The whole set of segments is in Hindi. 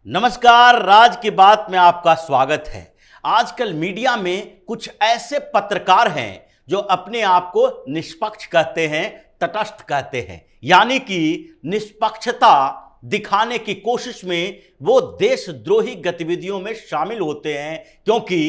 नमस्कार, राज की बात में आपका स्वागत है। आजकल मीडिया में कुछ ऐसे पत्रकार हैं जो अपने आप को निष्पक्ष कहते हैं, तटस्थ कहते हैं, यानी कि निष्पक्षता दिखाने की कोशिश में वो देशद्रोही गतिविधियों में शामिल होते हैं। क्योंकि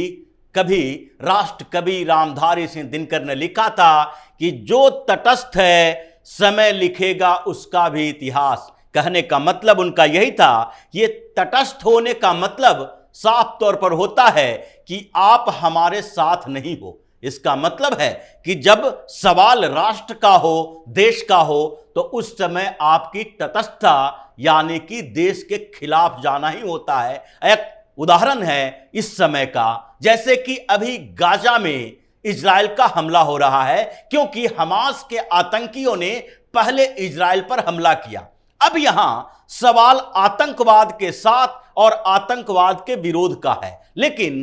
कभी राष्ट्र कवि रामधारी सिंह दिनकर ने लिखा था कि जो तटस्थ है समय लिखेगा उसका भी इतिहास। कहने का मतलब उनका यही था। ये तटस्थ होने का मतलब साफ तौर पर होता है कि आप हमारे साथ नहीं हो। इसका मतलब है कि जब सवाल राष्ट्र का हो, देश का हो, तो उस समय आपकी तटस्थता यानी कि देश के खिलाफ जाना ही होता है। एक उदाहरण है इस समय का, जैसे कि अभी गाजा में इजराइल का हमला हो रहा है, क्योंकि हमास के आतंकियों ने पहले इजराइल पर हमला किया। अब यहां सवाल आतंकवाद के साथ और आतंकवाद के विरोध का है, लेकिन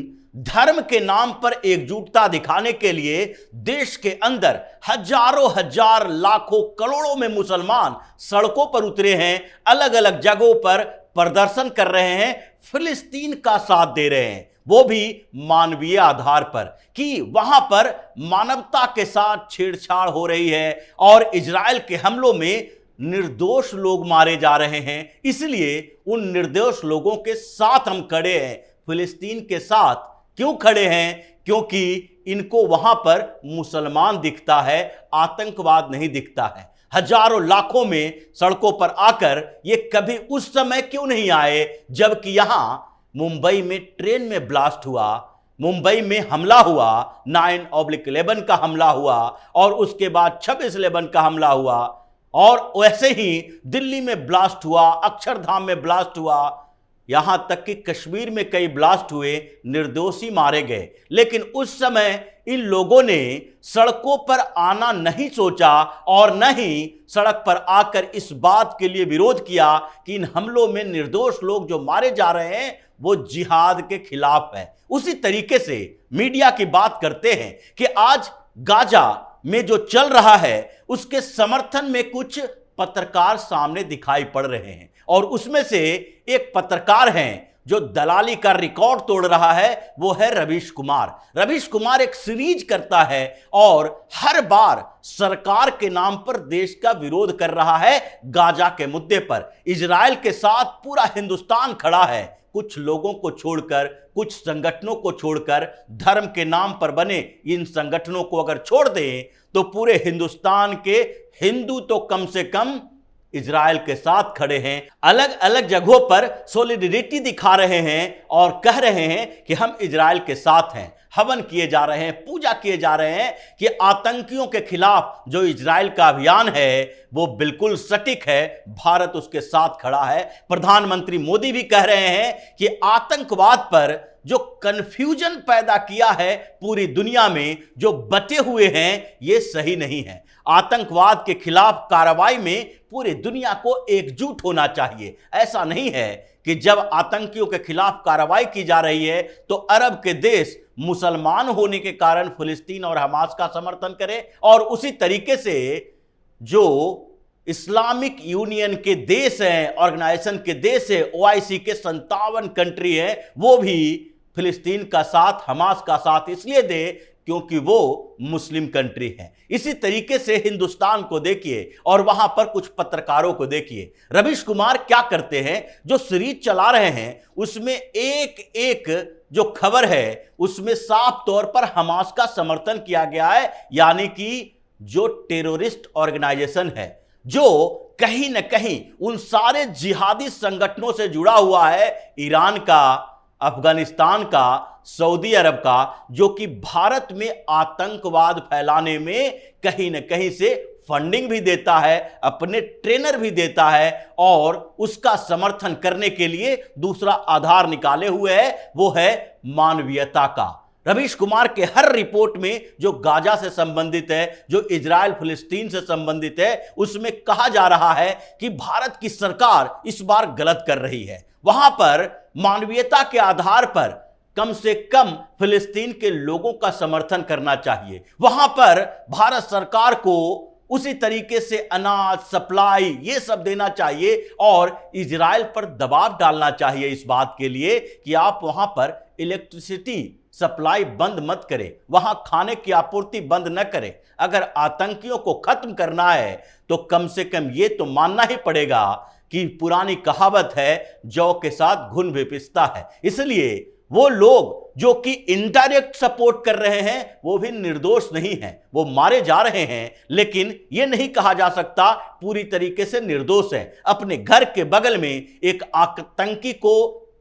धर्म के नाम पर एकजुटता दिखाने के लिए देश के अंदर हजारों हजार लाखों करोड़ों में मुसलमान सड़कों पर उतरे हैं, अलग अलग जगहों पर प्रदर्शन कर रहे हैं, फिलिस्तीन का साथ दे रहे हैं, वो भी मानवीय आधार पर कि वहां पर मानवता के साथ छेड़छाड़ हो रही है और इजराइल के हमलों में निर्दोष लोग मारे जा रहे हैं। इसलिए उन निर्दोष लोगों के साथ हम खड़े हैं। फिलिस्तीन के साथ क्यों खड़े हैं? क्योंकि इनको वहां पर मुसलमान दिखता है, आतंकवाद नहीं दिखता है। हजारों लाखों में सड़कों पर आकर ये कभी उस समय क्यों नहीं आए जबकि यहां मुंबई में ट्रेन में ब्लास्ट हुआ, मुंबई में हमला हुआ, 9/11 का हमला हुआ और उसके बाद 26/11 का हमला हुआ, और वैसे ही दिल्ली में ब्लास्ट हुआ, अक्षरधाम में ब्लास्ट हुआ, यहां तक कि कश्मीर में कई ब्लास्ट हुए, निर्दोषी मारे गए। लेकिन उस समय इन लोगों ने सड़कों पर आना नहीं सोचा और न ही सड़क पर आकर इस बात के लिए विरोध किया कि इन हमलों में निर्दोष लोग जो मारे जा रहे हैं वो जिहाद के खिलाफ है। उसी तरीके से मीडिया की बात करते हैं कि आज गाजा में जो चल रहा है उसके समर्थन में कुछ पत्रकार सामने दिखाई पड़ रहे हैं, और उसमें से एक पत्रकार हैं जो दलाली का रिकॉर्ड तोड़ रहा है, वो है रवीश कुमार। रवीश कुमार एक सीरीज करता है और हर बार सरकार के नाम पर देश का विरोध कर रहा है। गाजा के मुद्दे पर इजराइल के साथ पूरा हिंदुस्तान खड़ा है। कुछ लोगों को छोड़कर, कुछ संगठनों को छोड़कर, धर्म के नाम पर बने इन संगठनों को अगर छोड़ दें तो पूरे हिंदुस्तान के हिंदू तो कम से कम इजराइल के साथ खड़े हैं, अलग अलग जगहों पर सॉलिडरिटी दिखा रहे हैं और कह रहे हैं कि हम इजराइल के साथ हैं। हवन किए जा रहे हैं, पूजा किए जा रहे हैं कि आतंकियों के खिलाफ जो इजराइल का अभियान है वो बिल्कुल सटीक है, भारत उसके साथ खड़ा है। प्रधानमंत्री मोदी भी कह रहे हैं कि आतंकवाद पर जो कंफ्यूजन पैदा किया है पूरी दुनिया में, जो बटे हुए हैं, ये सही नहीं है। आतंकवाद के खिलाफ कार्रवाई में पूरी दुनिया को एकजुट होना चाहिए। ऐसा नहीं है कि जब आतंकियों के खिलाफ कार्रवाई की जा रही है तो अरब के देश मुसलमान होने के कारण फिलिस्तीन और हमास का समर्थन करें, और उसी तरीके से जो इस्लामिक यूनियन के देश हैं, ऑर्गेनाइजेशन के देश है, OIC के 57 कंट्री है, वो भी फिलिस्तीन का साथ, हमास का साथ इसलिए दे क्योंकि वो मुस्लिम कंट्री है। इसी तरीके से हिंदुस्तान को देखिए और वहां पर कुछ पत्रकारों को देखिए। रवीश कुमार क्या करते हैं, जो सीरीज चला रहे हैं उसमें एक एक जो खबर है उसमें साफ तौर पर हमास का समर्थन किया गया है, यानी कि जो टेररिस्ट ऑर्गेनाइजेशन है, जो कहीं ना कहीं उन सारे जिहादी संगठनों से जुड़ा हुआ है, ईरान का, अफगानिस्तान का, सऊदी अरब का, जो कि भारत में आतंकवाद फैलाने में कहीं न कहीं से फंडिंग भी देता है, अपने ट्रेनर भी देता है और उसका समर्थन करने के लिए दूसरा आधार निकाले हुए है, वो है मानवीयता का। रवीश कुमार के हर रिपोर्ट में जो गाजा से संबंधित है, जो इजराइल फिलिस्तीन से संबंधित है, उसमें कहा जा रहा है कि भारत की सरकार इस बार गलत कर रही है। वहां पर मानवीयता के आधार पर कम से कम फिलिस्तीन के लोगों का समर्थन करना चाहिए। वहां पर भारत सरकार को उसी तरीके से अनाज सप्लाई ये सब देना चाहिए और इजराइल पर दबाव डालना चाहिए इस बात के लिए कि आप वहां पर इलेक्ट्रिसिटी सप्लाई बंद मत करें, वहां खाने की आपूर्ति बंद न करें। अगर आतंकियों को खत्म करना है तो कम से कम ये तो मानना ही पड़ेगा कि पुरानी कहावत है, जौ के साथ घुन भी पिसता है। इसलिए वो लोग जो कि इनडायरेक्ट सपोर्ट कर रहे हैं वो भी निर्दोष नहीं हैं, वो मारे जा रहे हैं, लेकिन ये नहीं कहा जा सकता पूरी तरीके से निर्दोष है। अपने घर के बगल में एक आतंकी को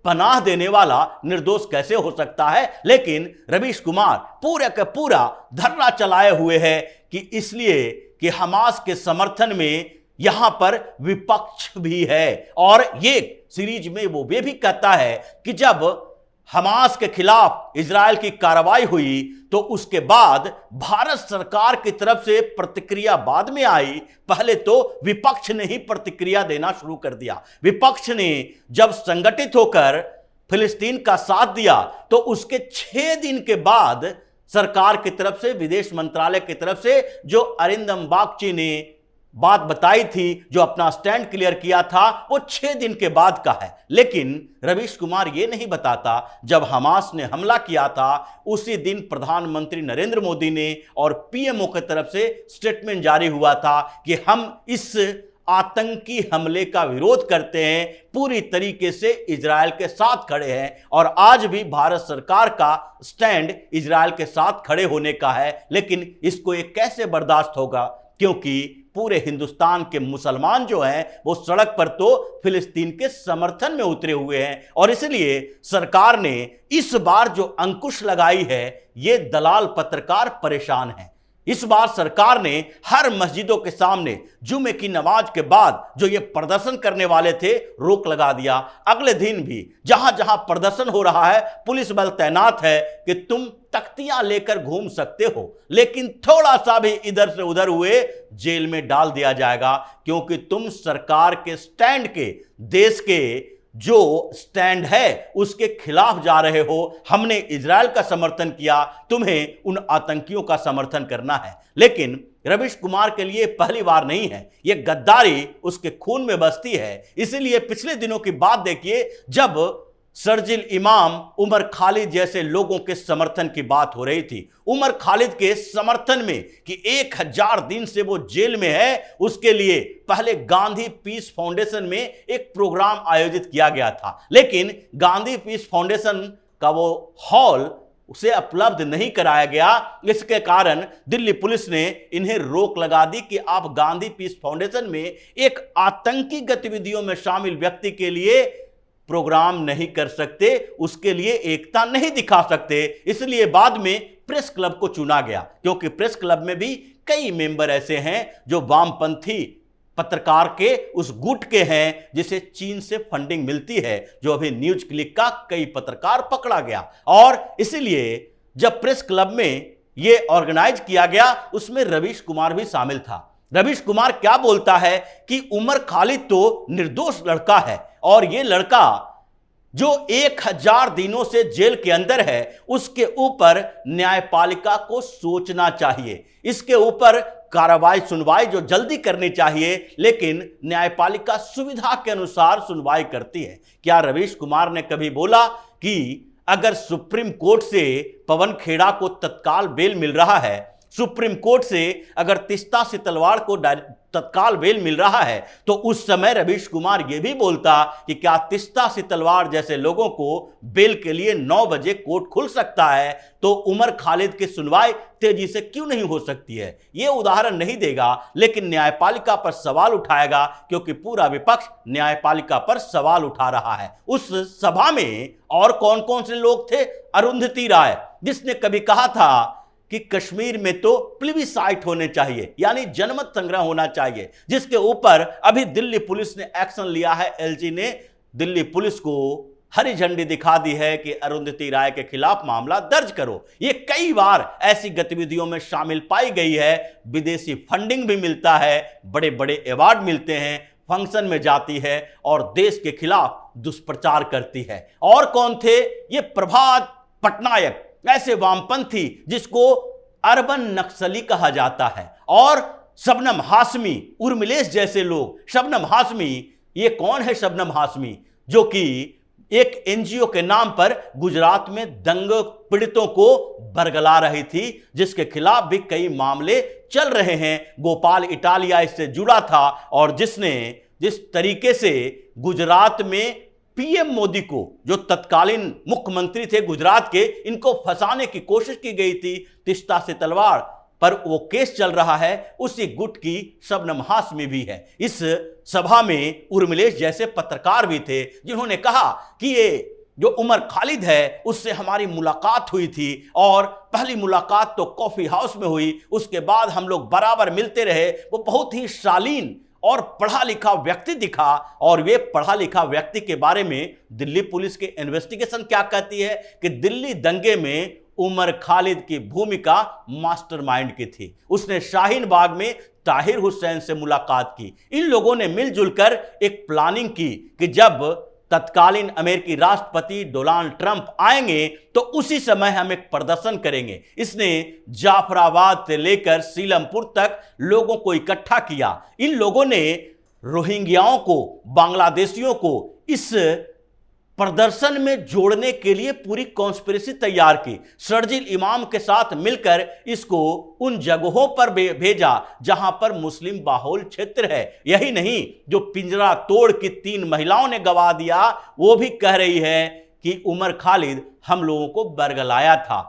पनाह देने वाला निर्दोष कैसे हो सकता है? लेकिन रवीश कुमार पूरा का पूरा धरना चलाए हुए है कि इसलिए कि हमास के समर्थन में यहां पर विपक्ष भी है। और ये सीरीज में वो भी कहता है कि जब हमास के खिलाफ इजराइल की कार्रवाई हुई तो उसके बाद भारत सरकार की तरफ से प्रतिक्रिया बाद में आई। पहले तो विपक्ष ने ही प्रतिक्रिया देना शुरू कर दिया। विपक्ष ने जब संगठित होकर फिलिस्तीन का साथ दिया तो उसके 6 दिन के बाद सरकार की तरफ से, विदेश मंत्रालय की तरफ से जो अरिंदम बागची ने बात बताई थी, जो अपना स्टैंड क्लियर किया था, वो 6 दिन के बाद का है। लेकिन रवीश कुमार ये नहीं बताता जब हमास ने हमला किया था उसी दिन प्रधानमंत्री नरेंद्र मोदी ने और पीएमओ की तरफ से स्टेटमेंट जारी हुआ था कि हम इस आतंकी हमले का विरोध करते हैं, पूरी तरीके से इजराइल के साथ खड़े हैं। और आज भी भारत सरकार का स्टैंड इजराइल के साथ खड़े होने का है। लेकिन इसको ये कैसे बर्दाश्त होगा, क्योंकि पूरे हिंदुस्तान के मुसलमान जो हैं वो सड़क पर तो फिलिस्तीन के समर्थन में उतरे हुए हैं। और इसलिए सरकार ने इस बार जो अंकुश लगाई है, ये दलाल पत्रकार परेशान हैं। इस बार सरकार ने हर मस्जिदों के सामने जुमे की नमाज के बाद जो ये प्रदर्शन करने वाले थे रोक लगा दिया। अगले दिन भी जहां जहां प्रदर्शन हो रहा है पुलिस बल तैनात है कि तुम तख्तियां लेकर घूम सकते हो, लेकिन थोड़ा सा भी इधर से उधर हुए जेल में डाल दिया जाएगा, क्योंकि तुम सरकार के स्टैंड के, देश के जो स्टैंड है उसके खिलाफ जा रहे हो। हमने इजराइल का समर्थन किया, तुम्हें उन आतंकियों का समर्थन करना है। लेकिन रवीश कुमार के लिए पहली बार नहीं है, यह गद्दारी उसके खून में बसती है। इसीलिए पिछले दिनों की बात देखिए, जब शर्जिल इमाम, उमर खालिद जैसे लोगों के समर्थन की बात हो रही थी, उमर खालिद के समर्थन में कि 1000 दिन से वो जेल में है, उसके लिए पहले गांधी पीस फाउंडेशन में एक प्रोग्राम आयोजित किया गया था। लेकिन गांधी पीस फाउंडेशन का वो हॉल उसे उपलब्ध नहीं कराया गया। इसके कारण दिल्ली पुलिस ने इन्हें रोक लगा दी कि आप गांधी पीस फाउंडेशन में एक आतंकी गतिविधियों में शामिल व्यक्ति के लिए प्रोग्राम नहीं कर सकते, उसके लिए एकता नहीं दिखा सकते। इसलिए बाद में प्रेस क्लब को चुना गया, क्योंकि प्रेस क्लब में भी कई मेंबर ऐसे हैं जो वामपंथी पत्रकार के उस गुट के हैं जिसे चीन से फंडिंग मिलती है, जो अभी न्यूज क्लिक का कई पत्रकार पकड़ा गया। और इसलिए जब प्रेस क्लब में यह ऑर्गेनाइज किया गया उसमें रवीश कुमार भी शामिल था। रवीश कुमार क्या बोलता है कि उमर खालिद तो निर्दोष लड़का है और यह लड़का जो 1000 दिनों से जेल के अंदर है, उसके ऊपर न्यायपालिका को सोचना चाहिए, इसके ऊपर कार्रवाई सुनवाई जो जल्दी करनी चाहिए। लेकिन न्यायपालिका सुविधा के अनुसार सुनवाई करती है। क्या रवीश कुमार ने कभी बोला कि अगर सुप्रीम कोर्ट से पवन खेड़ा को तत्काल बेल मिल रहा है, सुप्रीम कोर्ट से अगर तीस्ता सितलवाड़ को तत्काल बेल मिल रहा है, तो उस समय रवीश कुमार यह भी बोलता कि क्या तीस्ता सितलवाड़ जैसे लोगों को बेल के लिए 9 बजे कोर्ट खुल सकता है, तो उमर खालिद की सुनवाई तेजी से क्यों नहीं हो सकती है। यह उदाहरण नहीं देगा, लेकिन न्यायपालिका पर सवाल उठाएगा, क्योंकि पूरा विपक्ष न्यायपालिका पर सवाल उठा रहा है। उस सभा में और कौन कौन से लोग थे? अरुंधति राय, जिसने कभी कहा था कि कश्मीर में तो प्लेबिसाइट होने चाहिए, यानी जनमत संग्रह होना चाहिए, जिसके ऊपर अभी दिल्ली पुलिस ने एक्शन लिया है। एलजी ने दिल्ली पुलिस को हरी झंडी दिखा दी है कि अरुंधति राय के खिलाफ मामला दर्ज करो। ये कई बार ऐसी गतिविधियों में शामिल पाई गई है। विदेशी फंडिंग भी मिलता है, बड़े बड़े अवार्ड मिलते हैं, फंक्शन में जाती है और देश के खिलाफ दुष्प्रचार करती है। और कौन थे ये? प्रभात पटनायक, ऐसे वामपंथी जिसको अर्बन नक्सली कहा जाता है। और शबनम हाशमी, उर्मिलेश जैसे लोग। शबनम हाशमी, ये कौन है शबनम हाशमी, जो कि एक एनजीओ के नाम पर गुजरात में दंगे पीड़ितों को बरगला रही थी, जिसके खिलाफ भी कई मामले चल रहे हैं। गोपाल इटालिया इससे जुड़ा था और जिसने जिस तरीके से गुजरात में पीएम मोदी को, जो तत्कालीन मुख्यमंत्री थे गुजरात के, इनको फंसाने की कोशिश की गई थी, तिस्ता से तलवार पर वो केस चल रहा है, उसी गुट की शबनम हाशमी भी है। इस सभा में उर्मिलेश जैसे पत्रकार भी थे, जिन्होंने कहा कि ये जो उमर खालिद है उससे हमारी मुलाकात हुई थी और पहली मुलाकात तो कॉफी हाउस में हुई, उसके बाद हम लोग बराबर मिलते रहे। वो बहुत ही शालीन और पढ़ा लिखा व्यक्ति दिखा। और वे पढ़ा लिखा व्यक्ति के बारे में दिल्ली पुलिस की इन्वेस्टिगेशन क्या कहती है कि दिल्ली दंगे में उमर खालिद की भूमिका मास्टरमाइंड की थी। उसने शाहीन बाग में ताहिर हुसैन से मुलाकात की। इन लोगों ने मिलजुल कर एक प्लानिंग की कि जब तत्कालीन अमेरिकी राष्ट्रपति डोनाल्ड ट्रंप आएंगे तो उसी समय हम एक प्रदर्शन करेंगे। इसने जाफराबाद से लेकर सीलमपुर तक लोगों को इकट्ठा किया। इन लोगों ने रोहिंग्याओं को, बांग्लादेशियों को इस प्रदर्शन में जोड़ने के लिए पूरी कॉन्स्पिरेसी तैयार की। शर्जील इमाम के साथ मिलकर इसको उन जगहों पर भेजा जहां पर मुस्लिम बाहुल क्षेत्र है। यही नहीं, जो पिंजरा तोड़ की 3 महिलाओं ने गवा दिया, वो भी कह रही है कि उमर खालिद हम लोगों को बरगलाया था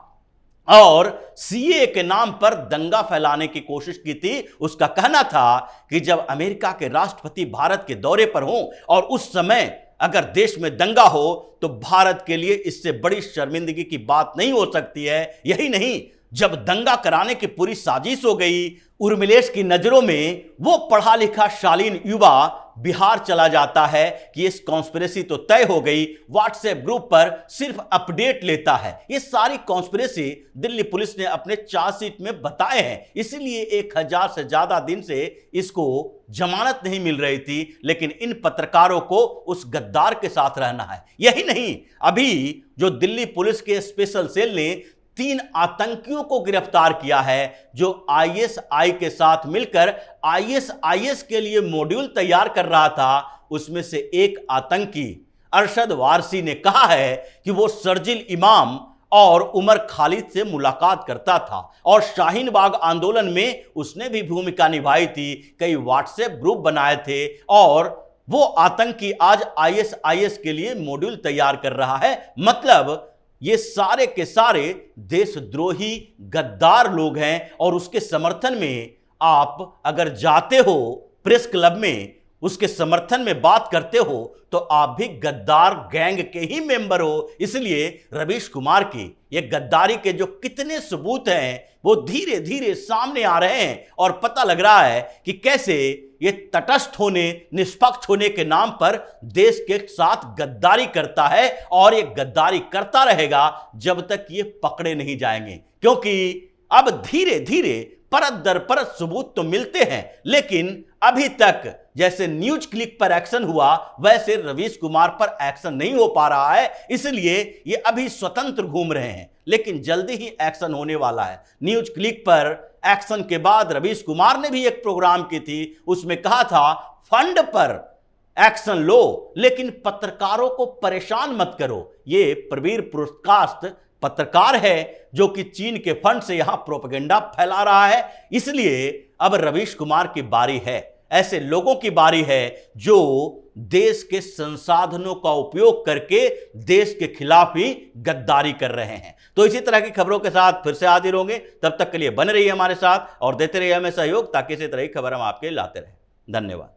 और सीए के नाम पर दंगा फैलाने की कोशिश की थी। उसका कहना था कि जब अमेरिका के राष्ट्रपति भारत के दौरे पर हों और उस समय अगर देश में दंगा हो तो भारत के लिए इससे बड़ी शर्मिंदगी की बात नहीं हो सकती है। यही नहीं, जब दंगा कराने की पूरी साजिश हो गई, उर्मिलेश की नजरों में वो पढ़ा लिखा शालीन युवा बिहार चला जाता है कि इस कॉन्स्पिरेसी तो तय हो गई। व्हाट्सएप ग्रुप पर सिर्फ अपडेट लेता है। ये सारी कॉन्स्पिरेसी दिल्ली पुलिस ने अपने चार्जशीट में बताए हैं। इसीलिए 1000 से ज्यादा दिन से इसको जमानत नहीं मिल रही थी। लेकिन इन पत्रकारों को उस गद्दार के साथ रहना है। यही नहीं, अभी जो दिल्ली पुलिस के स्पेशल सेल ने 3 आतंकियों को गिरफ्तार किया है, जो आईएसआई के साथ मिलकर आईएसआईएस के लिए मॉड्यूल तैयार कर रहा था। उसमें से एक आतंकी अरशद वारसी ने कहा है कि वो शर्जील इमाम और उमर खालिद से मुलाकात करता था और शाहीन बाग आंदोलन में उसने भी भूमिका निभाई थी। कई व्हाट्सएप ग्रुप बनाए थे और वो आतंकी आज आईएसआईएस के लिए मॉड्यूल तैयार कर रहा है। मतलब ये सारे के सारे देशद्रोही गद्दार लोग हैं और उसके समर्थन में आप अगर जाते हो प्रेस क्लब में, उसके समर्थन में बात करते हो तो आप भी गद्दार गैंग के ही मेंबर हो। इसलिए रवीश कुमार की ये गद्दारी के जो कितने सबूत हैं वो धीरे धीरे सामने आ रहे हैं और पता लग रहा है कि कैसे ये तटस्थ होने, निष्पक्ष होने के नाम पर देश के साथ गद्दारी करता है और ये गद्दारी करता रहेगा जब तक ये पकड़े नहीं जाएंगे। क्योंकि अब धीरे धीरे परत दर परत सबूत तो मिलते हैं, लेकिन अभी तक जैसे न्यूज क्लिक पर एक्शन हुआ वैसे रवीश कुमार पर एक्शन नहीं हो पा रहा है। इसलिए ये अभी स्वतंत्र घूम रहे हैं, लेकिन जल्दी ही एक्शन होने वाला है। न्यूज क्लिक पर एक्शन के बाद रवीश कुमार ने भी एक प्रोग्राम की थी, उसमें कहा था फंड पर एक्शन लो लेकिन पत्रकारों को परेशान मत करो। ये प्रवीर पुरस्कार पत्रकार है जो कि चीन के फंड से यहां प्रोपेगेंडा फैला रहा है। इसलिए अब रवीश कुमार की बारी है, ऐसे लोगों की बारी है जो देश के संसाधनों का उपयोग करके देश के खिलाफ ही गद्दारी कर रहे हैं। तो इसी तरह की खबरों के साथ फिर से हाजिर होंगे। तब तक के लिए बने रहिए हमारे साथ और देते रहिए हमें सहयोग, ताकि इसी तरह की खबर हम आपके लाते रहें। धन्यवाद।